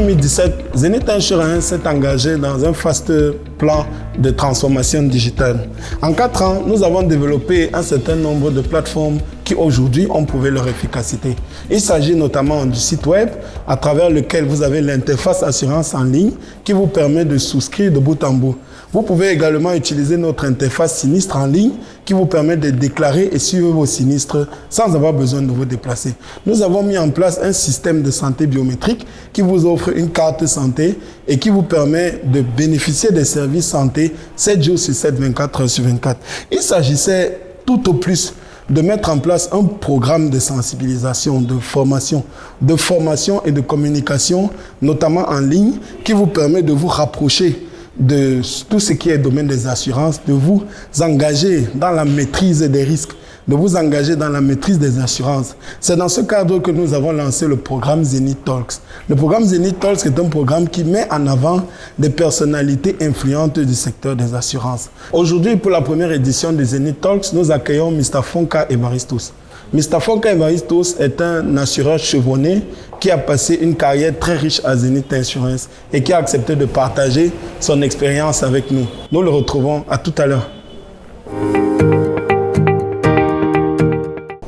2017, Zenith Insurance s'est engagé dans un vaste plan de transformation digitale. En 4 ans, nous avons développé un certain nombre de plateformes qui aujourd'hui ont prouvé leur efficacité. Il s'agit notamment du site web à travers lequel vous avez l'interface assurance en ligne qui vous permet de souscrire de bout en bout. Vous pouvez également utiliser notre interface sinistre en ligne qui vous permet de déclarer et suivre vos sinistres sans avoir besoin de vous déplacer. Nous avons mis en place un système de santé biométrique qui vous offre une carte santé et qui vous permet de bénéficier des services santé 7 jours sur 7, 24 heures sur 24. Il s'agissait tout au plus de mettre en place un programme de sensibilisation, de formation et de communication, notamment en ligne, qui vous permet de vous rapprocher de tout ce qui est domaine des assurances, de vous engager dans la maîtrise des risques, de vous engager dans la maîtrise des assurances. C'est dans ce cadre que nous avons lancé le programme Zenith Talks. Le programme Zenith Talks est un programme qui met en avant des personnalités influentes du secteur des assurances. Aujourd'hui, pour la première édition de Zenith Talks, nous accueillons Mr. Fonka Evaristos. Mr. Fonka Evaristos est un assureur chevronné qui a passé une carrière très riche à Zenith Insurance et qui a accepté de partager son expérience avec nous. Nous le retrouvons à tout à l'heure.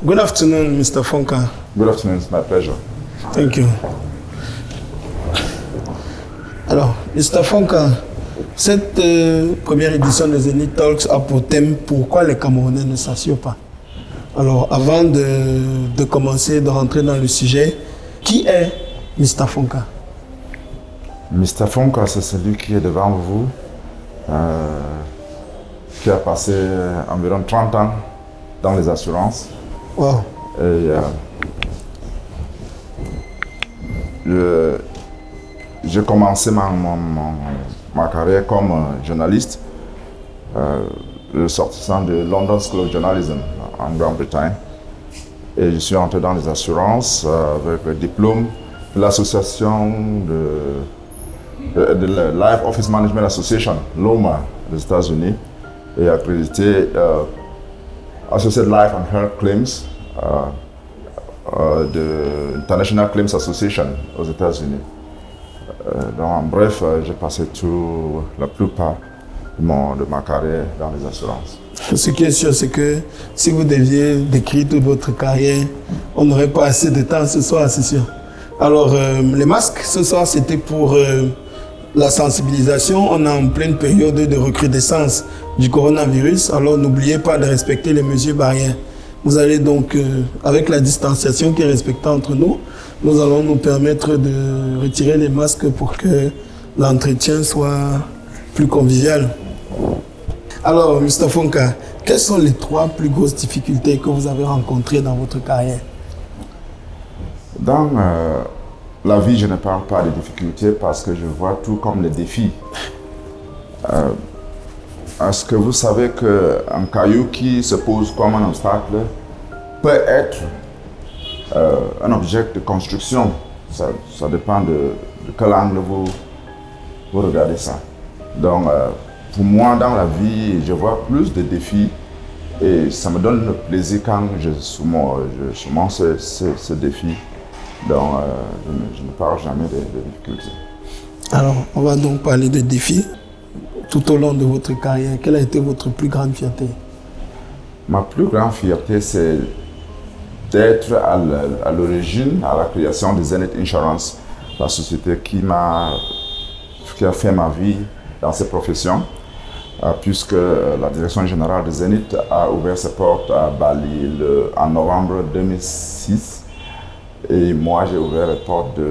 Good afternoon, Mr. Fonka. Good afternoon, it's my pleasure. Thank you. Alors, Mr. Fonka, cette première édition de Zenith Talks a pour thème « Pourquoi les Camerounais ne s'assurent pas ?» Alors, avant de commencer, de rentrer dans le sujet, qui est Mr. Fonka? Mr. Fonka, c'est celui qui est devant vous, qui a passé environ 30 ans dans les assurances. Wow. Et, j'ai commencé ma carrière comme journaliste, sortissant de London School of Journalism en Grande-Bretagne. Et je suis entré dans les assurances avec le diplôme de l'association de Life Office Management Association, l'OMA, des États-Unis, et accrédité Associated Life and Health Claims de International Claims Association aux États-Unis. Donc, en bref, j'ai passé la plupart de ma carrière dans les assurances. Ce qui est sûr, c'est que si vous deviez décrire toute votre carrière, on n'aurait pas assez de temps ce soir, c'est sûr. Alors, les masques, ce soir, c'était pour la sensibilisation. On est en pleine période de recrudescence du coronavirus, alors n'oubliez pas de respecter les mesures barrières. Vous allez donc, avec la distanciation qui est respectée entre nous, nous allons nous permettre de retirer les masques pour que l'entretien soit plus convivial. Alors, Mr. Fonka, quelles sont les 3 plus grosses difficultés que vous avez rencontrées dans votre carrière? Dans la vie, je ne parle pas des difficultés parce que je vois tout comme des défis. Est-ce que vous savez qu'un caillou qui se pose comme un obstacle peut être un objet de construction? Ça dépend de quel angle vous regardez ça. Donc, pour moi, dans la vie, je vois plus de défis et ça me donne le plaisir quand je surmonte ce défi. Donc, je ne parle jamais de difficultés. Alors, on va donc parler de défis. Tout au long de votre carrière, quelle a été votre plus grande fierté? Ma plus grande fierté, c'est d'être à l'origine, à la création de Zenith Insurance, la société qui a fait ma vie dans cette profession, puisque la direction générale de Zenith a ouvert ses portes à Bali en novembre 2006. Et moi, j'ai ouvert les portes du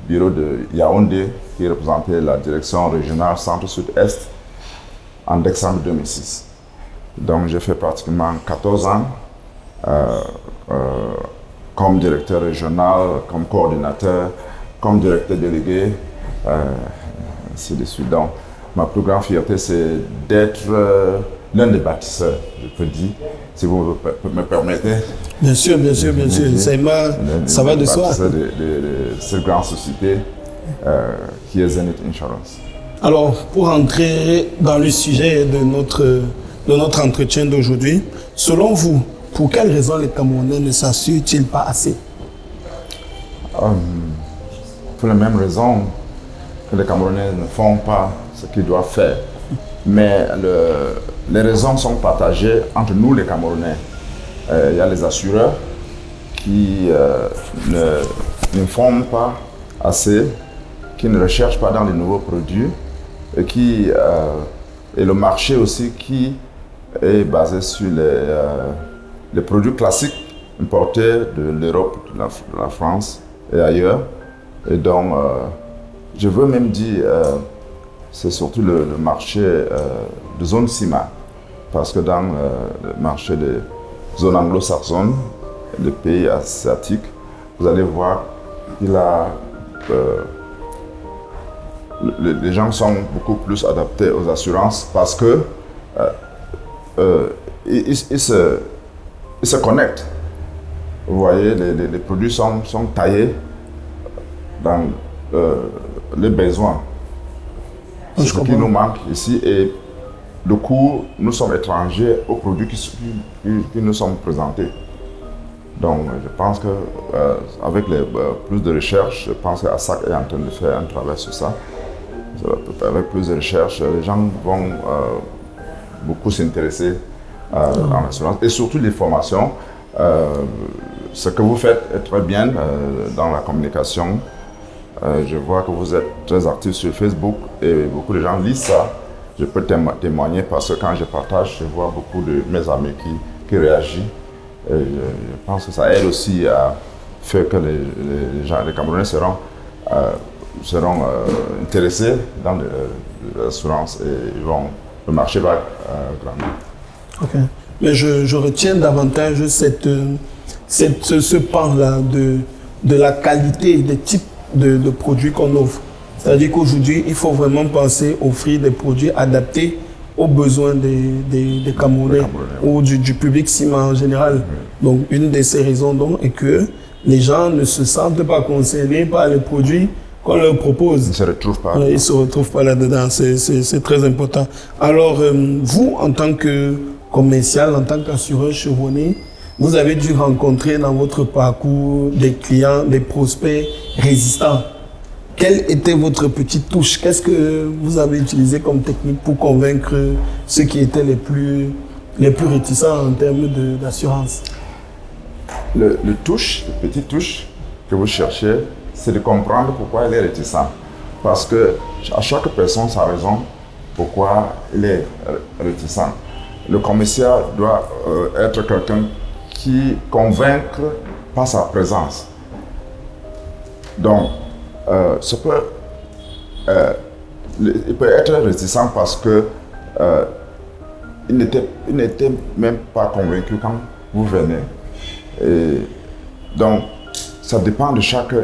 bureau de Yaoundé, qui représentait la direction régionale Centre-Sud-Est, en décembre 2006. Donc, j'ai fait pratiquement 14 ans comme directeur régional, comme coordinateur, comme directeur délégué, ainsi de suite. Donc, ma plus grande fierté, c'est d'être l'un des bâtisseurs, je peux dire, si vous me permettez. Bien sûr, bien sûr, bien sûr. Ça va de soi. De cette grande société qui est Zenith Insurance. Alors, pour entrer dans le sujet de notre entretien d'aujourd'hui, selon vous, pour quelles raisons les Camerounais ne s'assurent-ils pas assez? pour les mêmes raisons que les Camerounais ne font pas ce qu'ils doivent faire. Mais les raisons sont partagées entre nous, les Camerounais. Il y a les assureurs qui ne font pas assez, qui ne recherchent pas dans les nouveaux produits, et le marché aussi qui est basé sur les produits classiques importés de l'Europe, de la France et ailleurs. Et donc, je veux même dire, c'est surtout le marché de zone CIMA, parce que dans le marché des zones anglo-saxonnes, les pays asiatiques, vous allez voir qu'il a les gens sont beaucoup plus adaptés aux assurances parce que ils se connectent. Vous voyez, les produits sont taillés dans les besoins. C'est ce qui nous manque ici. Et du coup, nous sommes étrangers aux produits qui nous sont présentés. Donc, je pense qu'avec plus de recherche, je pense qu'ASAC est en train de faire un travail sur ça. Avec plus de recherche, les gens vont beaucoup s'intéresser à l'assurance et surtout les formations. Ce que vous faites est très bien dans la communication. Je vois que vous êtes très actif sur Facebook et beaucoup de gens lisent ça. Je peux témoigner parce que quand je partage, je vois beaucoup de mes amis qui réagissent. Et je pense que ça aide aussi à faire que les Camerounais seront intéressés dans l'assurance et le marché va grandir. Ok. Mais je retiens davantage ce pan-là de la qualité des types de produits qu'on offre. C'est-à-dire qu'aujourd'hui, il faut vraiment penser à offrir des produits adaptés aux besoins des Camerounais ou du public CIMA en général. Oui. Donc, une de ces raisons donc, est que les gens ne se sentent pas concernés par les produits qu'on leur propose. Ils ne se retrouvent pas. Ils ne se retrouvent pas là-dedans. C'est très important. Alors, vous, en tant que commercial, en tant qu'assureur chevronné, vous avez dû rencontrer dans votre parcours des clients, des prospects résistants. Quelle était votre petite touche? Qu'est-ce que vous avez utilisé comme technique pour convaincre ceux qui étaient les plus réticents en termes d'assurance? Le petite touche que vous cherchez, c'est de comprendre pourquoi elle est réticente. Parce que à chaque personne sa raison pourquoi il est réticent. Le commercial doit être quelqu'un qui convainc par sa présence. Donc, il peut être réticent parce que il n'était même pas convaincu quand vous venez. Et donc, ça dépend de chaque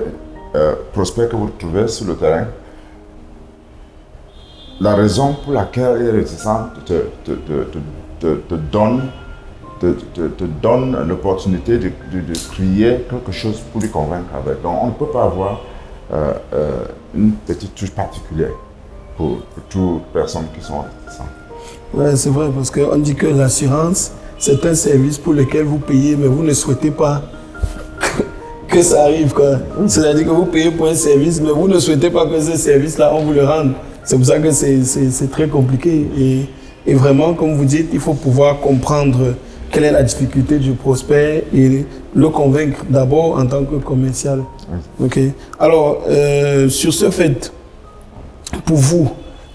prospect que vous trouvez sur le terrain. La raison pour laquelle il est réticent te donne l'opportunité de créer quelque chose pour lui convaincre avec. Donc, on ne peut pas avoir une petite touche particulière pour toutes les personnes qui sont réticentes. Oui, c'est vrai, parce qu'on dit que l'assurance, c'est un service pour lequel vous payez, mais vous ne souhaitez pas que ça arrive. C'est-à-dire que vous payez pour un service, mais vous ne souhaitez pas que ce service-là, on vous le rende. C'est pour ça que c'est très compliqué. Et vraiment, comme vous dites, il faut pouvoir comprendre quelle est la difficulté du prospect et le convaincre d'abord en tant que commercial. Oui. Okay. Alors, sur ce fait, pour vous,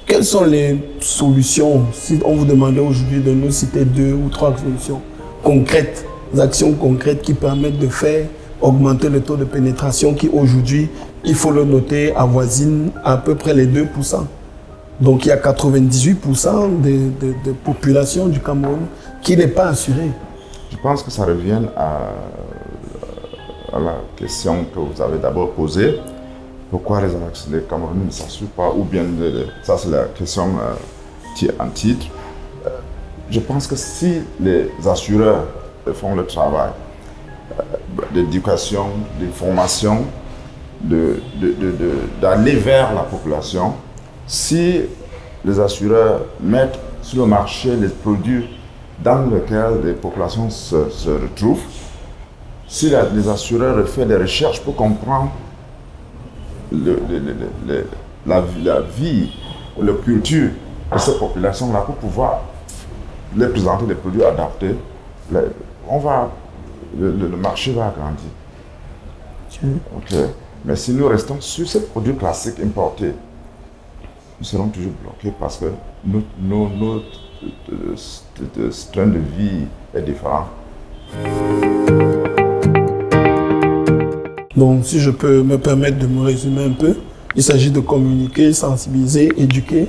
quelles sont les solutions, si on vous demandait aujourd'hui de nous citer 2 ou 3 solutions concrètes, des actions concrètes qui permettent de faire augmenter le taux de pénétration qui aujourd'hui, il faut le noter, avoisine à peu près les 2%. Donc il y a 98% de population du Cameroun qui n'est pas assurée. Je pense que ça revient à la question que vous avez d'abord posée. Pourquoi les Camerounais ne s'assurent pas, ou bien ça c'est la question en titre. Je pense que si les assureurs font le travail d'éducation, de formation, d'aller vers la population, si les assureurs mettent sur le marché les produits dans lesquels les populations se retrouvent, si les assureurs font des recherches pour comprendre la vie, la culture de cette population-là pour pouvoir les présenter des produits adaptés. Le marché va agrandir. Ok. Mais si nous restons sur ces produits classiques importés, nous serons toujours bloqués parce que notre train de vie est différent. Donc, si je peux me permettre de me résumer un peu, il s'agit de communiquer, sensibiliser, éduquer,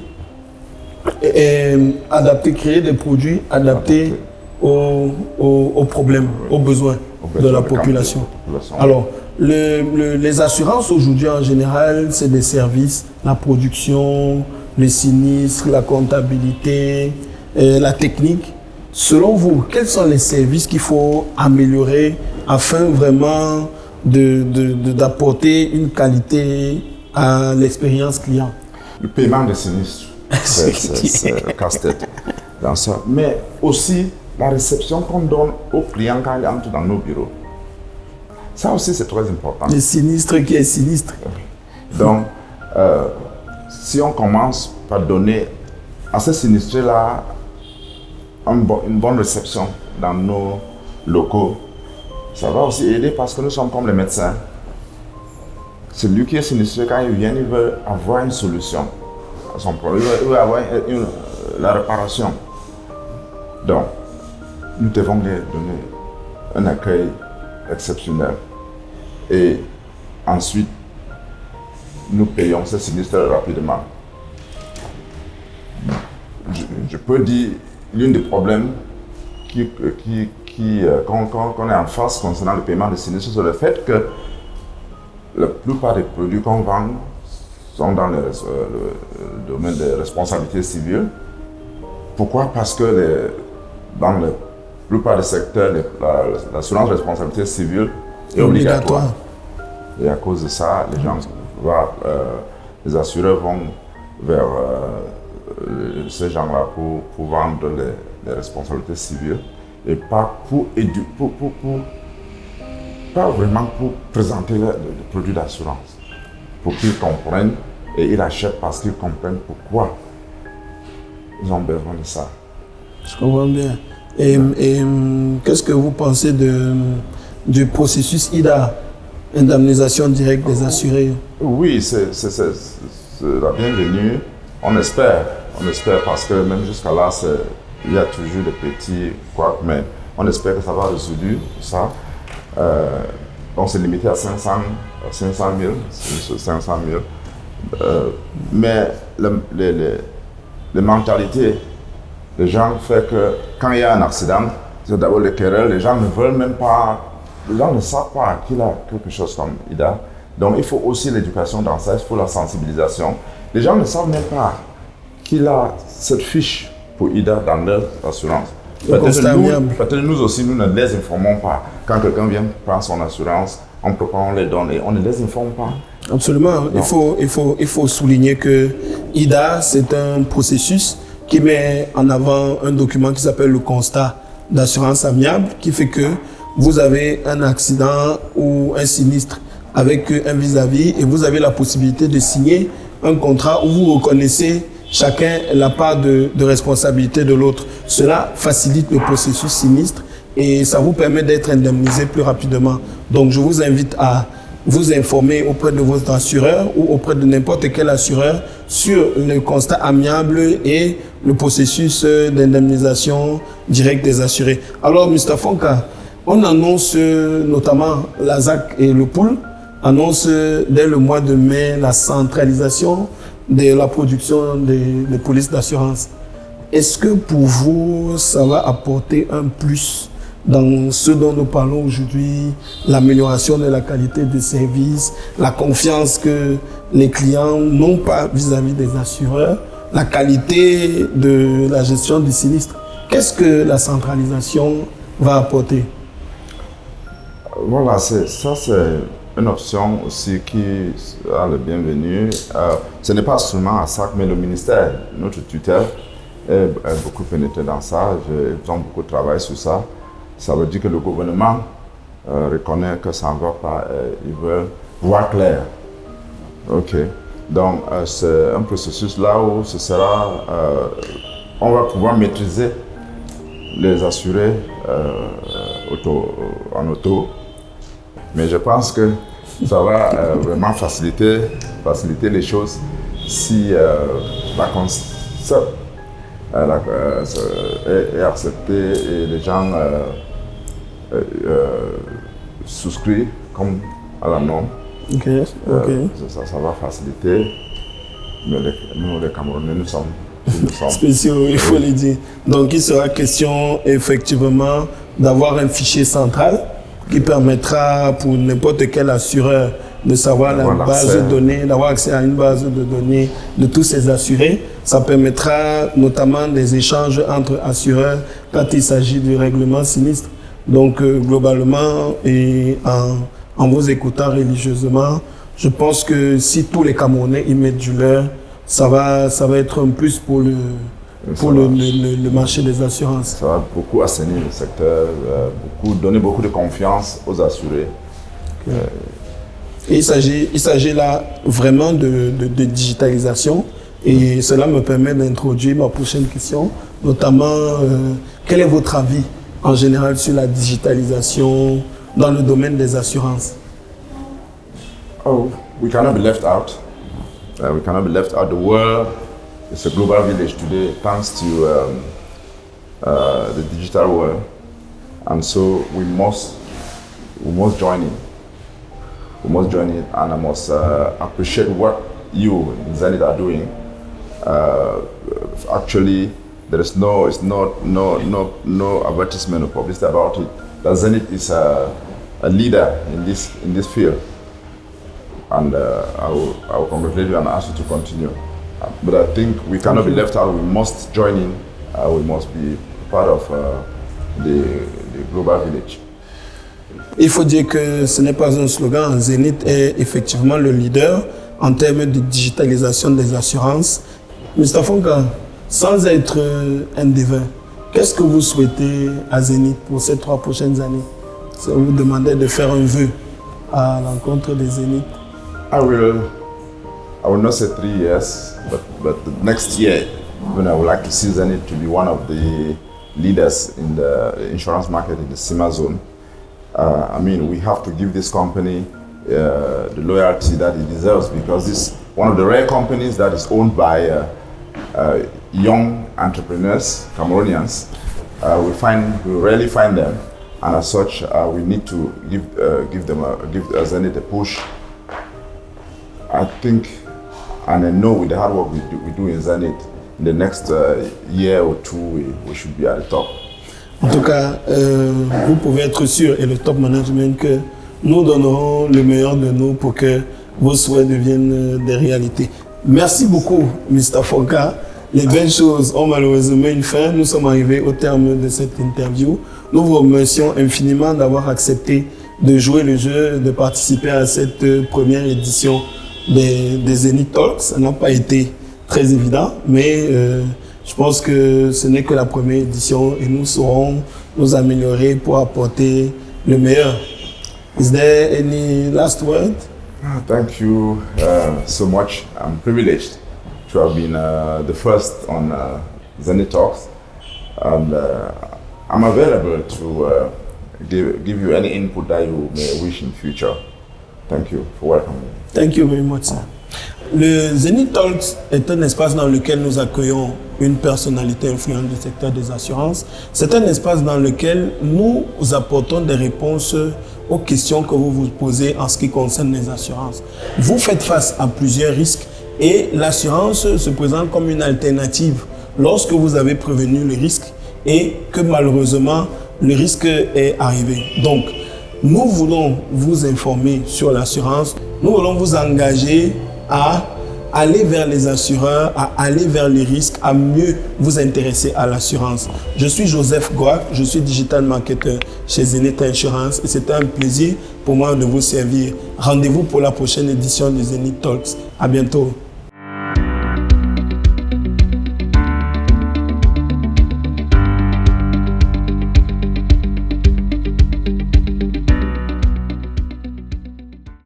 et adapter, créer des produits adaptés aux problèmes, aux besoins de la population. Alors, les assurances aujourd'hui en général, c'est des services, la production, les sinistres, la comptabilité, la technique. Selon vous, quels sont les services qu'il faut améliorer afin vraiment d'apporter une qualité à l'expérience client? Le paiement des sinistres, c'est le casse-tête dans ça. Mais aussi la réception qu'on donne aux clients quand ils entrent dans nos bureaux. Ça aussi, c'est très important. Le sinistre qui est sinistre. Donc, si on commence par donner à ces sinistrés-là une bonne réception dans nos locaux, ça va aussi aider parce que nous sommes comme les médecins. Celui qui est sinistré, quand il vient, il veut avoir une solution à son problème, il veut avoir la réparation. Donc, nous devons lui donner un accueil exceptionnel. Et ensuite, nous payons ces sinistres rapidement. Je peux dire, l'un des problèmes qu'on est en face concernant le paiement des sinistres, c'est le fait que la plupart des produits qu'on vend sont dans le domaine des responsabilités civiles. Pourquoi? Parce que dans la plupart des secteurs, l'assurance responsabilité civile est obligatoire. Et à cause de ça, les assureurs vont vers ces gens-là pour vendre les responsabilités civiles et pas pas vraiment pour présenter le produit d'assurance, pour qu'ils comprennent et ils achètent parce qu'ils comprennent pourquoi ils ont besoin de ça. Je comprends bien. Et qu'est-ce que vous pensez du processus IDA, indemnisation directe des assurés? Oui, c'est la bienvenue. On espère parce que même jusqu'à là, il y a toujours des petits couacs, mais on espère que ça va résoudre ça. On s'est limité à 500 000. Mais les mentalités des gens fait que quand il y a un accident, c'est d'abord les querelles, les gens ne veulent même pas, les gens ne savent pas qu'il a quelque chose comme IDA. Donc il faut aussi l'éducation dans ça, il faut la sensibilisation. Les gens ne savent même pas qu'il a cette fiche pour IDA dans leur assurance. Peut-être nous aussi, nous ne les informons pas. Quand quelqu'un vient prendre son assurance, on les donne et on ne les informe pas. Absolument. Il faut souligner que IDA, c'est un processus qui met en avant un document qui s'appelle le constat d'assurance amiable, qui fait que vous avez un accident ou un sinistre avec un vis-à-vis et vous avez la possibilité de signer un contrat où vous reconnaissez chacun la part de responsabilité de l'autre. Cela facilite le processus sinistre et ça vous permet d'être indemnisé plus rapidement. Donc je vous invite à vous informer auprès de votre assureur ou auprès de n'importe quel assureur sur le constat amiable et le processus d'indemnisation directe des assurés. Alors, Mr. Fonka, on annonce notamment la ZAC et le pool annonce dès le mois de mai la centralisation de la production des polices d'assurance. Est-ce que pour vous, ça va apporter un plus dans ce dont nous parlons aujourd'hui, l'amélioration de la qualité des services, la confiance que les clients n'ont pas vis-à-vis des assureurs, la qualité de la gestion du sinistre? Qu'est-ce que la centralisation va apporter? Voilà, ça c'est une option aussi qui a le bienvenu. Ce n'est pas seulement à SAC, mais le ministère, notre tutelle, est beaucoup pénétré dans ça. Ils ont beaucoup travaillé sur ça. Ça veut dire que le gouvernement reconnaît que ça ne va pas. Ils veulent voir clair Ok. Donc, c'est un processus là où ce sera, on va pouvoir maîtriser les assurés en auto. Mais je pense que ça va vraiment faciliter les choses si la concept est accepté et les gens souscrivent comme à la norme. Ok. Ça va faciliter. Mais nous, les Camerounais, nous sommes spéciaux, il faut le dire. Donc, il sera question effectivement d'avoir un fichier central qui permettra pour n'importe quel assureur de savoir la base de données, d'avoir accès à une base de données de tous ces assurés. Ça permettra notamment des échanges entre assureurs quand il s'agit du règlement sinistre. Donc, globalement, et en vous écoutant religieusement, je pense que si tous les Camerounais y mettent du leur, ça va être un plus pour le marché des assurances. Ça va beaucoup assainir le secteur, donner beaucoup de confiance aux assurés. Et il s'agit là vraiment de digitalisation, et cela me permet d'introduire ma prochaine question, notamment quel est votre avis en général sur la digitalisation dans le domaine des assurances? Oh, we cannot be left out. We cannot be left out. The world is a global village today, thanks to the digital world, and so we must join in. We must join in, and I must appreciate what you in Zenith are doing. Actually, there is no advertisement or publicity about it. That Zenith is a leader in this field, and I will congratulate you and ask you to continue. But I think we cannot be left out. We must join in. We must be part of the global village. Il faut dire que ce n'est pas un slogan. Zenith est effectivement le leader en termes de digitalisation des assurances. Mr. Fonka, sans être un devin, qu'est-ce que vous souhaitez à Zenith pour ces 3 prochaines années? Si on vous demandait de faire un vœu à l'encontre des Zenith. I will not say 3 years, but the next year, when I would like to see Zenith to be one of the leaders in the insurance market in the CIMA zone. I mean, we have to give this company the loyalty that it deserves, because this is one of the rare companies that is owned by young entrepreneurs, Cameroonians. We rarely find them, and as such, we need to give Zenith a push. I think, and I know with the hard work we do in Zenith, in the next year or two, we should be at the top. En tout cas, vous pouvez être sûr, et le top management, que nous donnerons le meilleur de nous pour que vos souhaits deviennent des réalités. Merci beaucoup, Mr. Fonka. Les belles choses ont malheureusement une fin. Nous sommes arrivés au terme de cette interview. Nous vous remercions infiniment d'avoir accepté de jouer le jeu, de participer à cette première édition des Zenith Talks. Ça n'a pas été très évident, mais je pense que ce n'est que la première édition et nous saurons nous améliorer pour apporter le meilleur. Is there any last word? Thank you so much. I'm privileged to have been the first on Zenith Talks, and I'm available to give you any input that you may wish in future. Thank you for welcoming me. Thank you very much, sir. Le Zenith Talks est un espace dans lequel nous accueillons une personnalité influente du secteur des assurances. C'est un espace dans lequel nous apportons des réponses aux questions que vous vous posez en ce qui concerne les assurances. Vous faites face à plusieurs risques et l'assurance se présente comme une alternative lorsque vous avez prévenu le risque et que malheureusement le risque est arrivé. Donc, nous voulons vous informer sur l'assurance, nous voulons vous engager à aller vers les assureurs, à aller vers les risques, à mieux vous intéresser à l'assurance. Je suis Joseph Goak, je suis digital marketer chez Zenith Insurance et c'est un plaisir pour moi de vous servir. Rendez-vous pour la prochaine édition de Zenith Talks. À bientôt.